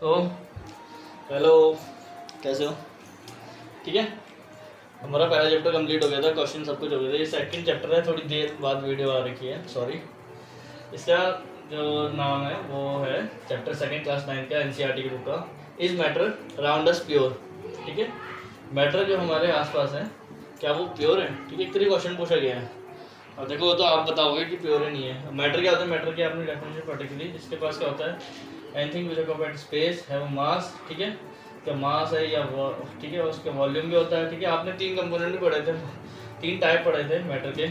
तो हेलो, कैसे हो? ठीक है। हमारा पहला चैप्टर कंप्लीट हो गया था, क्वेश्चन सब कुछ हो गया था। ये सेकंड चैप्टर है, थोड़ी देर बाद वीडियो आ रखी है, सॉरी। इसका जो नाम है वो है चैप्टर सेकंड क्लास 9 का एनसीईआरटी की बुक का, is matter around us pure. ठीक है, मैटर जो हमारे आसपास है क्या वो प्योर है? ठीक है, एक तरह क्वेश्चन पूछा गया है और देखो तो आप बताओगे कि प्योर है नहीं है। मैटर क्या होता है? मैटर की आपने डेफिनेशन पर्टिकुलरली इसके पास क्या होता है? Anything which occupied space have मास। ठीक है, क्या मास है या ठीक है, उसका वॉल्यूम भी होता है। ठीक है, आपने तीन कंपोनेंट भी पढ़े थे, तीन टाइप पढ़े थे मैटर के,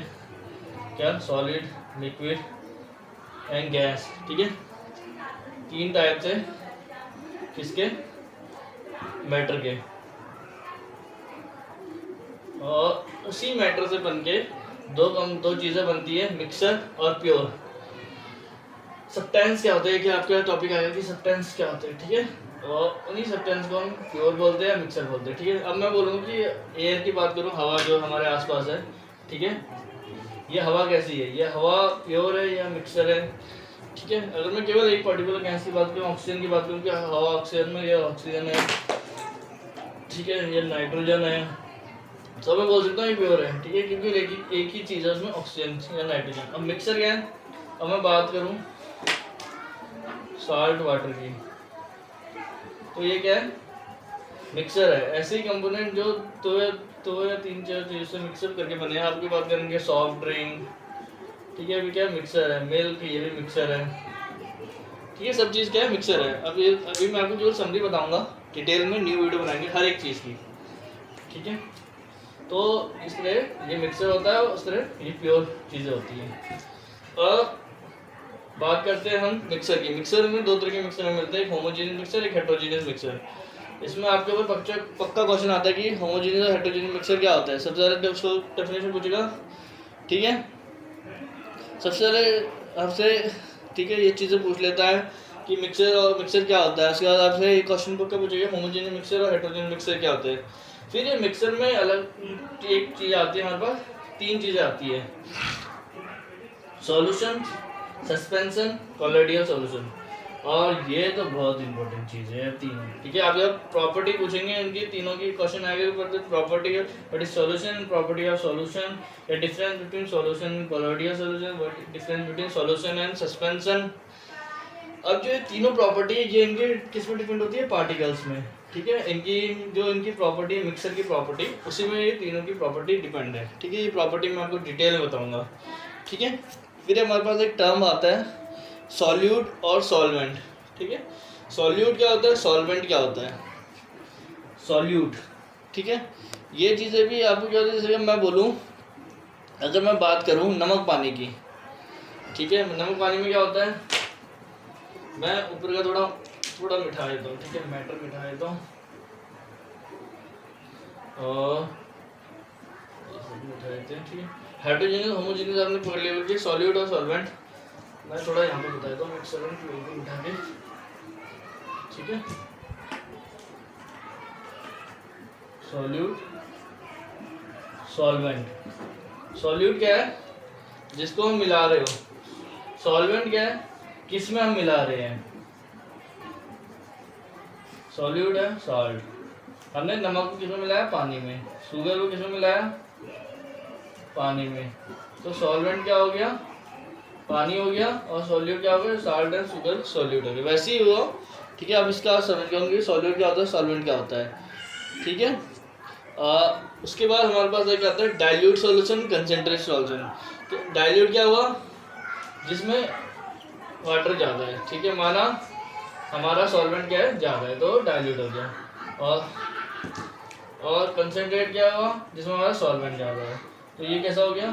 क्या? Solid, liquid and gas. ठीक है, तीन टाइप थे किसके? मैटर के। और उसी मैटर से बन के दो चीज़ें बनती है, मिक्सर और प्योर। सब्सटेंस क्या होता है कि आपका टॉपिक आएगा कि सब्सटेंस क्या होता है। ठीक है, और उन्हीं सब्सटेंस को हम प्योर बोलते हैं या मिक्सर बोलते हैं। ठीक है, अब मैं बोलूँगा कि एयर की बात करूँ, हवा जो हमारे आसपास है, ठीक है, ये हवा कैसी है? ये हवा प्योर है या मिक्सर है? ठीक है, अगर मैं केवल एक पर्टिकुलर गैस की बात करूँ, ऑक्सीजन की बात करूँ कि हवा ऑक्सीजन में, ये ऑक्सीजन है, ठीक है, ये नाइट्रोजन है, तो मैं बोल सकता हूँ ये प्योर है। ठीक है, क्योंकि एक ही चीज़ है उसमें, ऑक्सीजन या नाइट्रोजन। अब मिक्सर क्या है? अब मैं बात करूँ सॉल्ट वाटर की, तो ये क्या है? मिक्सर है। ऐसे ही कंपोनेंट जो दो या तीन चार चीज़ों से मिक्सअप करके बने हैं। आपकी बात करेंगे सॉफ्ट ड्रिंक, ठीक है, अभी क्या मिक्सर है। मिल्क, ये भी मिक्सर है। ठीक है, सब चीज़ क्या है? मिक्सर है। अभी मैं आपको जो समरी बताऊंगा, डिटेल में न्यू वीडियो बनाएंगे हर एक चीज़ की। ठीक है, तो इस तरह ये मिक्सर होता है और उस तरह ये प्योर चीज़ें होती हैं। अब बात करते हैं हम मिक्सर की। मिक्सर में दो तरह के मिक्सर मिलते हैं, एक होमोजेनियस मिक्सर, एक हेट्रोजेनियस मिक्सर। इसमें आपके ऊपर पक्का क्वेश्चन आता है कि होमोजेनियस और हेट्रोजेनियस मिक्सर क्या होता है। सबसे ज़्यादा उसको डेफिनेशन पूछेगा। ठीक है, सबसे ज़्यादा आपसे, ठीक है, ये चीज़ें पूछ लेता है कि मिक्सर क्या होता है। उसके बाद आपसे एक क्वेश्चन पक्का पूछेगा, होमोजेनियस मिक्सर और हेट्रोजेनियस मिक्सर क्या होते हैं। फिर ये मिक्सर में अलग एक चीज़ आती है, हमारे पास तीन चीज़ें आती है, सॉल्यूशन, सस्पेंशन, कोलोइडल सॉल्यूशन। और ये तो बहुत इंपॉर्टेंट चीज़ है तीनों। ठीक है, आप जब प्रॉपर्टी पूछेंगे इनकी तीनों की क्वेश्चन आएगा, property what is solution, property of solution, या difference between solution colloidal solution, what difference between solution and suspension. अब जो ये तीनों प्रॉपर्टी है ये इनके किस में डिपेंड होती है? पार्टिकल्स में। ठीक है, इनकी प्रॉपर्टी है, मिक्सर की प्रॉपर्टी, उसी में ये तीनों की प्रॉपर्टी डिपेंड है। ठीक है, ये प्रॉपर्टी मैं आपको डिटेल में बताऊंगा। ठीक है, फिर हमारे पास एक टर्म आता है सॉल्यूट और सॉल्वेंट। ठीक है, सॉल्यूट क्या होता है, सॉल्वेंट क्या होता है? सॉल्यूट, ठीक है, ये चीज़ें भी आपको क्या होती है। जैसे मैं बोलूँ, अगर मैं बात करूँ नमक पानी की, ठीक है, नमक पानी में क्या होता है? मैं ऊपर का थोड़ा मिठा देता हूँ। ठीक है, मैटर मिठा देता हूँ और मिठा देते हैं। ठीक है, हाइड्रोजन होमोजेनियस आपने पकड़ लिया कि सॉल्यूट और सॉल्वेंट। मैं थोड़ा यहाँ पे बता देता हूँ मिक्सर में बिल्कुल उठा के। ठीक है, सॉल्यूट, सॉल्वेंट। सॉल्यूट क्या है? जिसको हम मिला रहे हो। सॉल्वेंट क्या है? किस में हम मिला रहे हैं। सॉल्यूट है सॉल्ट, हमने नमक को किस में मिलाया? पानी में। शुगर को किस में मिलाया? पानी में। तो सॉल्वेंट क्या हो गया? पानी हो गया, और सॉल्यूट क्या हो गया? साल्ट एंड शुगर सॉल्यूट हो गया। वैसे ही हुआ। ठीक है, अब इसका आप समझ गए होंगे सॉल्यूट क्या होता है, सॉल्वेंट क्या होता है। ठीक है, उसके बाद हमारे पास एक आता है डाइल्यूट सॉल्यूशन, कंसंट्रेट सॉल्यूशन। तो डाइल्यूट क्या हुआ? जिसमें वाटर ज़्यादा है। ठीक है, माना हमारा सॉल्वेंट क्या है? ज़्यादा है, तो डाइल्यूट हो गया। और कंसंट्रेट क्या हुआ? जिसमें हमारा सॉल्वेंट ज़्यादा है, तो ये कैसा हो गया?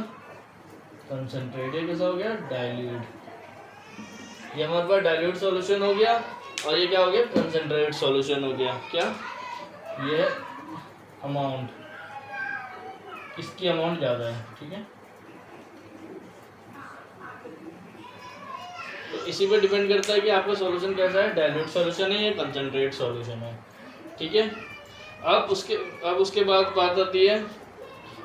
कंसंट्रेट। ये कैसा हो गया? डाइल्यूट। ये हमारे पास डाइल्यूट सॉल्यूशन हो गया, और ये क्या हो गया? कंसंट्रेट सॉल्यूशन हो गया। क्या? ये अमाउंट, इसकी अमाउंट ज़्यादा है। ठीक है, तो इसी पे डिपेंड करता है कि आपका सॉल्यूशन कैसा है, डाइल्यूट सॉल्यूशन है या कंसंट्रेट सॉल्यूशन है। ठीक है, अब उसके बाद बात आती है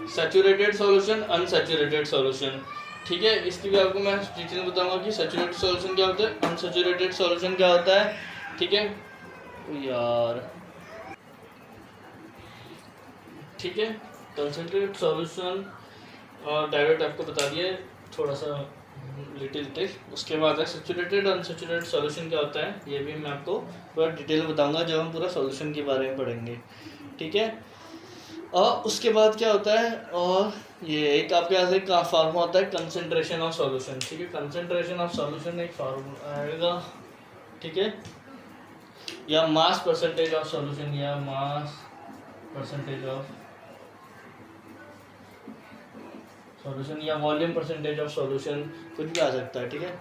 सैचुरेटेड सॉल्यूशन, अनसैचुरेटेड सॉल्यूशन। ठीक है, इसकी भी आपको मैं डिटेल बताऊंगा कि सैचुरेटेड सॉल्यूशन क्या होता है, अनसैचुरेटेड सॉल्यूशन क्या होता है। ठीक है, यार ठीक है, कंसंट्रेटेड सॉल्यूशन और डायरेक्ट आपको बता दिए थोड़ा सा लिटिल। उसके बाद है सैचुरेटेड अनसैचुरेटेड सॉल्यूशन क्या होता है, ये भी मैं आपको पूरा डिटेल बताऊंगा जब हम पूरा सॉल्यूशन के बारे में पढ़ेंगे, ठीक है। और उसके बाद क्या होता है, और ये एक आपके यहाँ से का फार्मूला होता है कंसंट्रेशन ऑफ सॉल्यूशन, ठीक है। कंसंट्रेशन ऑफ सॉल्यूशन एक फार्मूला आएगा, ठीक है, या मास परसेंटेज ऑफ सॉल्यूशन, या मास परसेंटेज ऑफ सॉल्यूशन, या वॉल्यूम परसेंटेज ऑफ सॉल्यूशन, कुछ भी आ सकता है, ठीक है।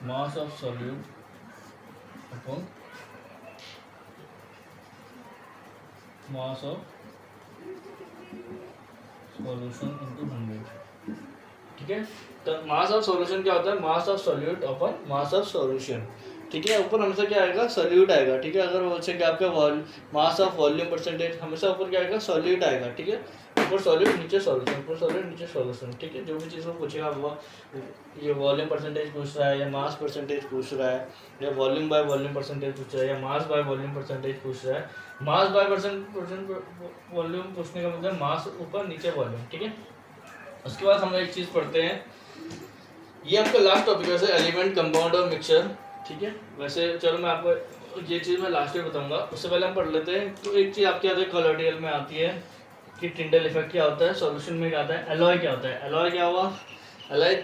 Mass of solute upon mass of solution into 100, ठीक है। तो मास ऑफ सॉल्यूशन क्या होता है, mass of solute upon mass of solution, ठीक है। ऊपर हमेशा क्या आएगा, सॉल्यूट आएगा, ठीक है। अगर बोलते हैं कि आपका मास ऑफ वॉल्यूम परसेंटेज, हमेशा ऊपर क्या आएगा, सॉल्यूट आएगा, ठीक है। ऊपर सॉल्यूट नीचे सॉल्यूशन, ऊपर सॉल्यूट नीचे सॉल्यूशन, ठीक है। जो भी चीज़ वो पूछेगा, वो ये वॉल्यूम परसेंटेज पूछ रहा है, या मास परसेंटेज पूछ रहा है, या वॉल्यूम बाय वॉल्यूम परसेंटेज पूछ रहा है, या मास बाय वॉल्यूम परसेंटेज पूछ रहा है। मास बाय परसेंट वॉल्यूम पूछने का मतलब मास ऊपर नीचे वॉल्यूम, ठीक है। उसके बाद हम एक चीज़ पढ़ते हैं, ये आपका लास्ट टॉपिक है, एलिमेंट, कंपाउंड और मिक्सचर, ठीक है। वैसे चलो मैं आपको ये चीज़ मैं लास्ट में बताऊंगा, उससे पहले हम पढ़ लेते हैं। तो एक चीज़ आपके आते कोलोडियल में आती है कि टिंडल इफेक्ट क्या होता है, सॉल्यूशन में क्या आता है, एलॉय क्या होता है। एलॉय क्या हुआ, एलॉय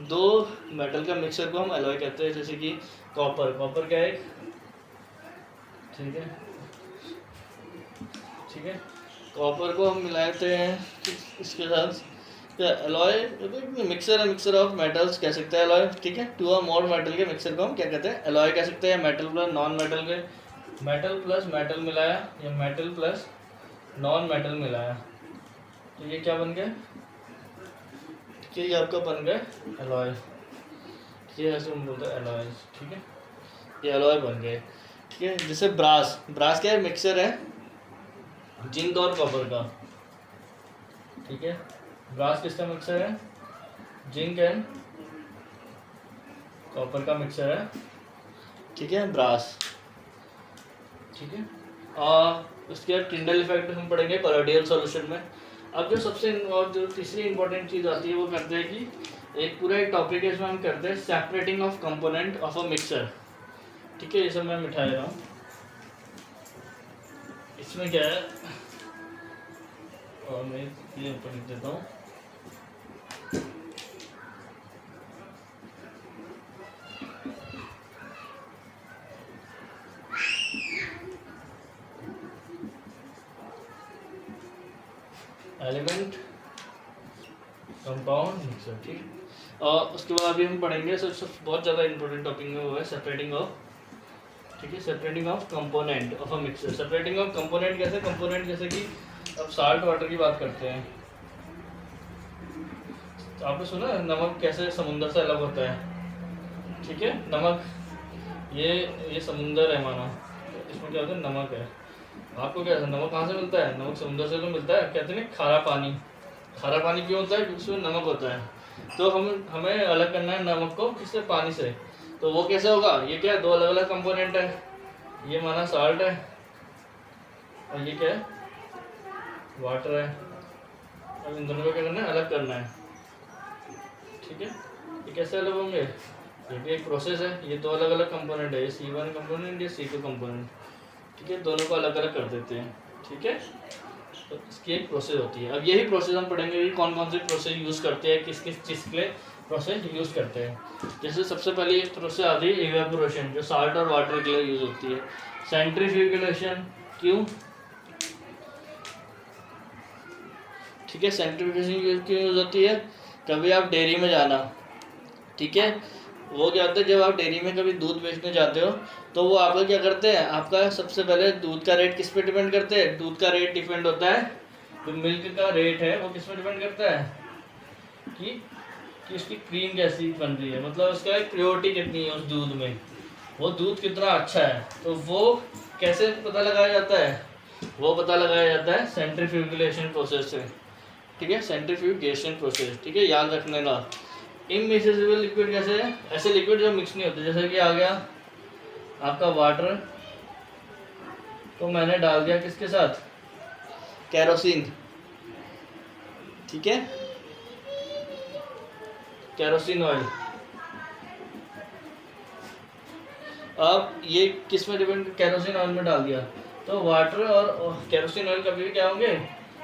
दो मेटल का मिक्सर को हम एलॉय कहते हैं, जैसे कि कॉपर क्या है, ठीक है, ठीक है। कॉपर को हम मिलाते हैं इसके साथ, एलॉय मिक्सर है, मिक्सर ऑफ मेटल्स कह सकते हैं एलॉय, ठीक है। टू और मोर मेटल के मिक्सर को हम क्या कहते हैं, एलॉय कह सकते हैं। मेटल प्लस नॉन मेटल के, मेटल प्लस मेटल मिलाया, या मेटल प्लस नॉन मेटल मिलाया, तो ये क्या बन गया, ये आपका बन गया एलॉय, ये ऐसे हम बोलते हैं एलॉय, ठीक है। ये एलॉय बन गए, ठीक है। जैसे ब्रास क्या है, मिक्सर है जिंक और कॉपर का, ठीक है। ब्रास किसका मिक्सर है, जिंक एंड कॉपर का मिक्सर है, ठीक है, ब्रास, ठीक है। और उसके बाद टिंडल इफेक्ट हम पढ़ेंगे कोलोडियल सॉल्यूशन में। अब जो सबसे और जो तीसरी इंपॉर्टेंट चीज़ आती है वो करते हैं कि एक पूरा एक टॉपिक है, इसमें हम करते हैं separating of component of a mixer, ठीक है। ये सब मैं मिठा रहा हूँ, इसमें क्या है, और मैं ये ऊपर लिख देता हूँ, एलिमेंट, कंपाउंड, मिक्सर, ठीक। और उसके बाद अभी हम पढ़ेंगे बहुत ज़्यादा इंपॉर्टेंट टॉपिक में वो है सेपरेटिंग ऑफ, ठीक है, separating of component of a mixer. Separating of component कैसे, कंपोनेंट जैसे कि अब साल्ट वाटर की बात करते हैं, तो आपने सुना नमक कैसे समुंदर से अलग होता है, ठीक है। नमक ये समुंदर है मानो, इसमें क्या होता है, नमक है। आपको क्या नमक कहाँ से मिलता है, नमक समुद्र से तो मिलता है। कहते हैं खारा पानी क्यों होता है, क्योंकि उसमें नमक होता है। तो हमें अलग करना है नमक को किससे, पानी से। तो वो कैसे होगा, ये क्या है, दो अलग अलग कंपोनेंट है, ये माना साल्ट है और ये क्या है, वाटर है। अब इन दोनों को क्या करना है, अलग करना है, ठीक है। ये कैसे अलग होंगे, ये भी एक प्रोसेस है। ये दो अलग अलग कंपोनेंट है, ये C1 कंपोनेंट, ये C2 कंपोनेंट, ठीक है। दोनों को अलग अलग कर देते हैं, ठीक है। तो इसकी एक प्रोसेस होती है। अब यही प्रोसेस हम पढ़ेंगे कि कौन कौन से प्रोसेस यूज़ करते हैं, किस किस चीज़ के लिए प्रोसेस यूज़ करते हैं। जैसे सबसे पहले एक प्रोसेस आती है इवेपोरेशन, जो साल्ट और वाटर के लिए यूज़ होती है। सेंट्रीफ्यूगेशन, क्यों, ठीक है, सेंट्रीफ्यूगेशन क्यों यूज़ होती है। कभी आप डेयरी में जाना, ठीक है, वो क्या होता है, जब आप डेयरी में कभी दूध बेचने जाते हो तो वो आपका क्या करते हैं, आपका सबसे पहले दूध का रेट किस पे डिपेंड करते हैं, दूध का रेट डिपेंड होता है, जो मिल्क का रेट है वो किस पे डिपेंड करता है, कि उसकी क्रीम कैसी बन रही है, मतलब उसका प्योरिटी कितनी है उस दूध में, वो दूध कितना अच्छा है। तो वो कैसे पता लगाया जाता है, वो पता लगाया जाता है सेंट्रीफ्यूगेशन प्रोसेस से, ठीक है, सेंट्रीफ्यूगेशन प्रोसेस, ठीक है, याद रखने का। इमिक्सेबल लिक्विड कैसे है? ऐसे लिक्विड जो मिक्स नहीं होते, जैसे कि आ गया आपका वाटर, तो मैंने डाल दिया किसके साथ? केरोसिन, ठीक है, केरोसिन ऑयल। अब ये किस में डिपेंड? केरोसिन ऑयल में डाल दिया, तो वाटर और केरोसिन ऑयल कभी भी क्या होंगे?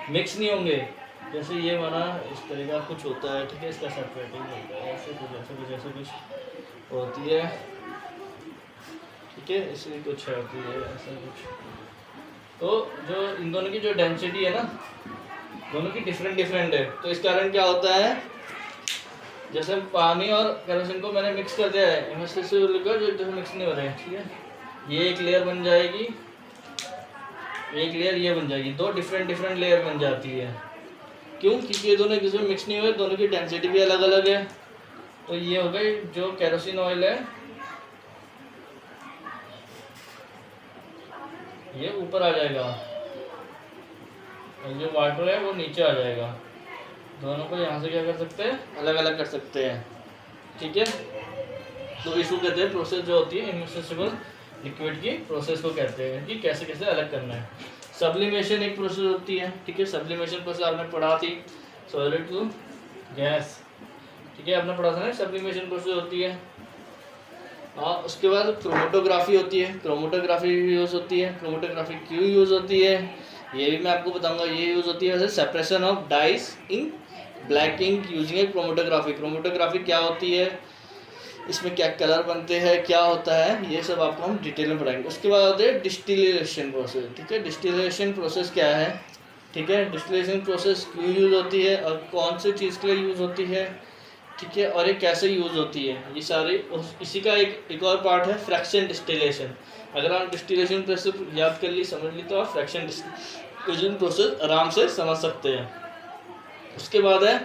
मिक्स नहीं होंगे। जैसे ये बना इस तरह का कुछ होता है, ठीक है, इसका सेपरेटिंग होता है, ऐसे कुछ होती है, ठीक है, इसलिए कुछ होती है ऐसा कुछ। तो जो इन दोनों की जो डेंसिटी है ना, दोनों की डिफरेंट है, तो इस कारण क्या होता है, जैसे पानी और केरोसिन को मैंने मिक्स कर दिया है, इमिक्सेबल लिक्विड जो जैसे मिक्स नहीं हो रहे हैं, ठीक है, ये एक लेयर बन जाएगी, एक लेयर ये बन जाएगी, दो डिफरेंट लेयर बन जाती है। क्यों? क्योंकि ये दोनों एक दूसरे में मिक्स नहीं हुए, दोनों की डेंसिटी भी अलग अलग है। तो ये हो गई जो केरोसिन ऑयल है, ये ऊपर आ जाएगा और जो वाटर है वो नीचे आ जाएगा। दोनों को यहाँ से क्या कर सकते हैं? अलग अलग कर सकते हैं, ठीक है। तो इसको कहते हैं प्रोसेस, जो होती है इमिक्सेबल लिक्विड की प्रोसेस को कहते हैं कि कैसे कैसे अलग करना है। सब्लिमेशन एक प्रोसेस होती है, ठीक है, सब्लिमेशन प्रोसेस आपने पढ़ा थी, सॉलिड टू गैस, ठीक है, आपने पढ़ा था ना, सब्लिमेशन प्रोसेस होती है। उसके बाद क्रोमेटोग्राफी होती है, क्रोमेटोग्राफी यूज़ होती है। क्रोमेटोग्राफी क्यों यूज़ होती है ये भी मैं आपको बताऊंगा। ये यूज़ होती है वैसे separation of dyes in black ink using a chromatography. Chromatography क्या होती है, इसमें क्या कलर बनते हैं, क्या होता है, ये सब आपको हम डिटेल में पढ़ाएंगे। उसके बाद होते हैं डिस्टिलेशन प्रोसेस, ठीक है। डिस्टिलेशन प्रोसेस क्या है, ठीक है, डिस्टिलेशन प्रोसेस क्यों यूज़ होती है और कौन सी चीज़ के लिए यूज़ होती है, ठीक है, और ये कैसे यूज़ होती है, ये सारे इसी का एक और पार्ट है फ्रैक्शन डिस्टिलेशन। अगर आप डिस्टिलेशन प्रोसेस याद कर ली, समझ ली, तो आप फ्रैक्शन डिस्टिलेशन प्रोसेस आराम से समझ सकते हैं। उसके बाद है,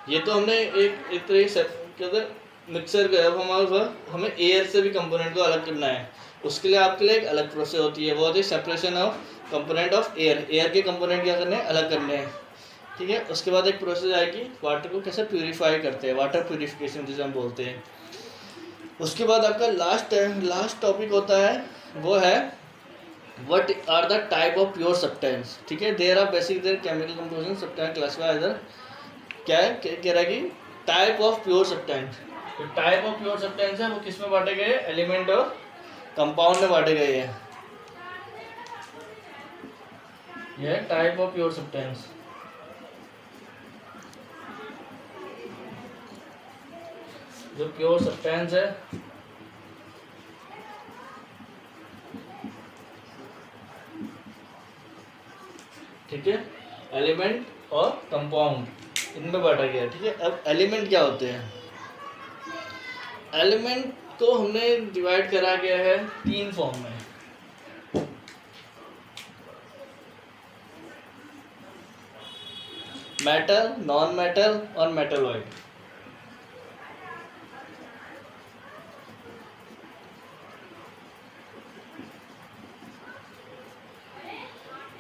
ये तो हमने एक तरह से कहते हैं मिक्सर का, अब हमें एयर से भी कंपोनेंट को अलग करना है। उसके लिए आपके लिए एक अलग प्रोसेस होती है, वो होती है separation of component of air. Air के कंपोनेंट क्या करने हैं? अलग करने हैं, ठीक है। उसके बाद एक प्रोसेस आएगी, वाटर को कैसे प्यूरिफाई करते हैं, वाटर प्यूरिफिकेशन जिसे हम बोलते हैं। उसके बाद आपका लास्ट टॉपिक होता है, वो है what are the type of pure substance, ठीक है। There are basic there chemical composition substance classified as क्या है, कह रहा है कि टाइप ऑफ प्योर सब्सटेंस। तो टाइप ऑफ प्योर सब्सटेंस है वो किस में बांटे गए? एलिमेंट और कंपाउंड में बांटे गए हैं। यह टाइप ऑफ प्योर सब्सटेंस। जो प्योर सब्सटेंस है, ठीक है, एलिमेंट और कंपाउंड इनमें बांटा गया, ठीक है। अब एलिमेंट क्या होते हैं? एलिमेंट को हमने डिवाइड करा गया है 3 फॉर्म में। मेटल, नॉन मेटल और मेटलॉइड,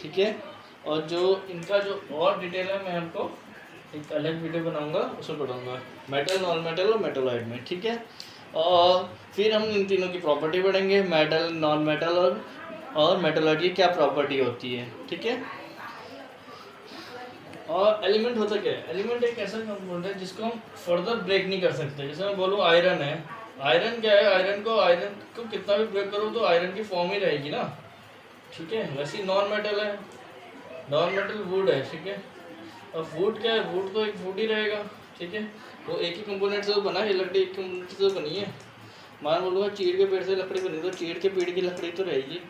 ठीक है। और जो इनका जो और डिटेल है मैं आपको एक अलग वीडियो बनाऊंगा, उसमें पढ़ाऊंगा मेटल, नॉन मेटल और मेटलॉइड में, ठीक है। और फिर हम इन तीनों की प्रॉपर्टी पढ़ेंगे, मेटल, नॉन मेटल और मेटलॉइड की क्या प्रॉपर्टी होती है, ठीक है। और एलिमेंट होता क्या है? एलिमेंट एक ऐसा कंपाउंड है जिसको हम फर्दर ब्रेक नहीं कर सकते। जैसे मैं बोलूँ आयरन है, आयरन क्या है, आयरन को कितना भी ब्रेक करो तो आयरन की फॉर्म ही रहेगी ना, ठीक है। वैसे नॉन मेटल है, नॉन मेटल वुड है, ठीक है। और वुड क्या है? वुड तो एक वुड ही रहेगा, ठीक है। वो एक ही कंपोनेंट से तो बना है, लकड़ी एक कंपोनेंट से तो बनी है। मान बोलूँगा चीड़ के पेड़ से लकड़ी बनी, तो चीड़ के पेड़ की लकड़ी तो रहेगी,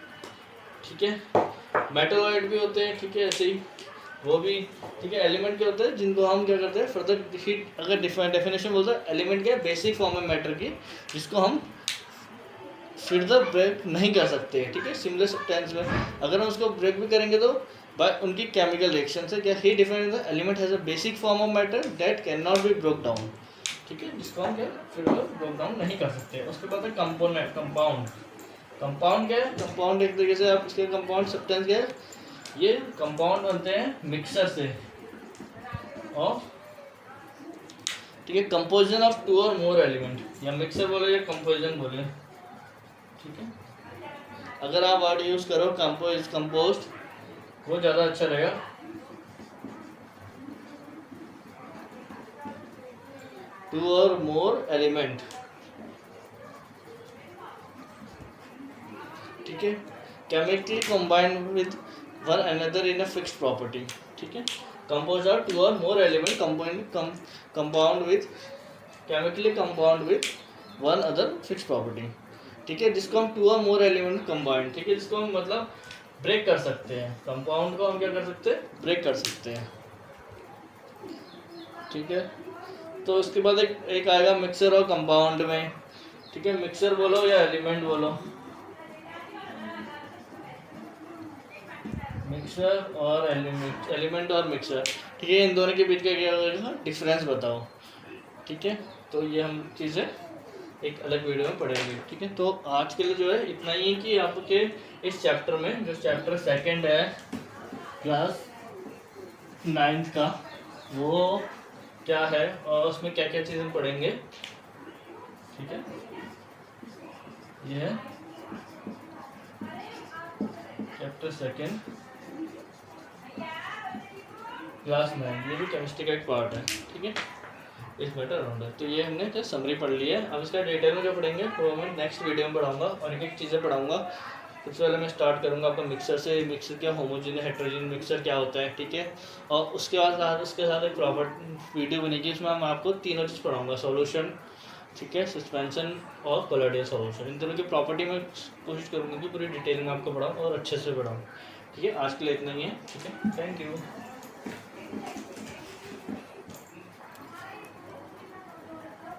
ठीक है। मेटलॉइड भी होते हैं, ठीक है, ऐसे ही वो भी, ठीक है। एलिमेंट क्या होता है जिनको हम क्या करते हैं फर्दर हीट, अगर डेफिनेशन बोलते हैं एलिमेंट क्या है? बेसिक फॉर्म है मैटर की, जिसको हम फर्दर ब्रेक नहीं कर सकते, ठीक है। सिमिलर सब्सटेंस में अगर हम उसको ब्रेक भी करेंगे तो बाय उनकी केमिकल रिएक्शन से क्या ही डिफरेंट है। Element has a basic form of matter that can not be broke down, ठीक है, जिसको हम क्या फिर ब्रोक डाउन नहीं कर सकते। उसके बाद है कंपोनेंट, कंपाउंड। कंपाउंड क्या है? कंपाउंड एक तरीके से आप इसके कंपाउंड सब्सटेंस क्या है, ये कंपाउंड बनते हैं मिक्सर से, ऑफ, ठीक है, कंपोजिशन ऑफ टू और मोर एलिमेंट, या मिक्सर बोले या कंपोजिशन बोले, ठीक है। अगर आप वर्ड यूज करो कंपोस्ट, वो ज़्यादा अच्छा रहेगा। टू और मोर एलिमेंट, ठीक है, chemically combined with one another in a fixed property, ठीक है। कंपोज आर टू और मोर element compound with chemically compound with one other fixed property, ठीक है, जिसको हम टू और मोर एलिमेंट कंबाइंड, ठीक है, जिसको हम मतलब ब्रेक कर सकते हैं, कंपाउंड को हम क्या कर सकते हैं, ब्रेक कर सकते हैं, ठीक है। तो उसके बाद एक आएगा मिक्सर और कंपाउंड में, ठीक है, मिक्सर बोलो या एलिमेंट बोलो, मिक्सर और एलिमेंट और मिक्सर, ठीक है, इन दोनों के बीच का क्या होगा, डिफरेंस बताओ, ठीक है। तो ये हम चीज़ें एक अलग वीडियो में पढ़ेंगे, ठीक है। तो आज के लिए जो है इतना ही है कि आपके इस चैप्टर में, जो चैप्टर सेकंड है क्लास 9th का, वो क्या है और उसमें क्या क्या चीज़ें पढ़ेंगे, ठीक है। ये है चैप्टर सेकंड क्लास 9, ये भी केमिस्ट्री का एक पार्ट है, ठीक है, इस मैटर अराउंड है। तो ये हमने जो समरी पढ़ ली है, अब इसका डिटेल में जो पढ़ेंगे तो मैं नेक्स्ट वीडियो में पढ़ाऊंगा और एक एक चीज़ें पढ़ाऊंगा। सबसे पहले मैं स्टार्ट करूंगा आपका मिक्सर से, मिक्सर क्या होमोजेनियस हेटेरोजेनियस मिक्सर क्या होता है, ठीक है। और उसके साथ एक प्रॉपर वीडियो बनेगी, इसमें मैं आपको तीनों चीज़ पढ़ाऊँगा, सोल्यूशन, ठीक है, सस्पेंशन और कोलॉइडल सॉल्यूशन, इन दोनों की प्रॉपर्टी में कोशिश करूँगा कि पूरी डिटेल में आपको पढ़ाऊँ और अच्छे से पढ़ाऊँ, ठीक है। आज के लिए इतना ही है, ठीक है, थैंक यू।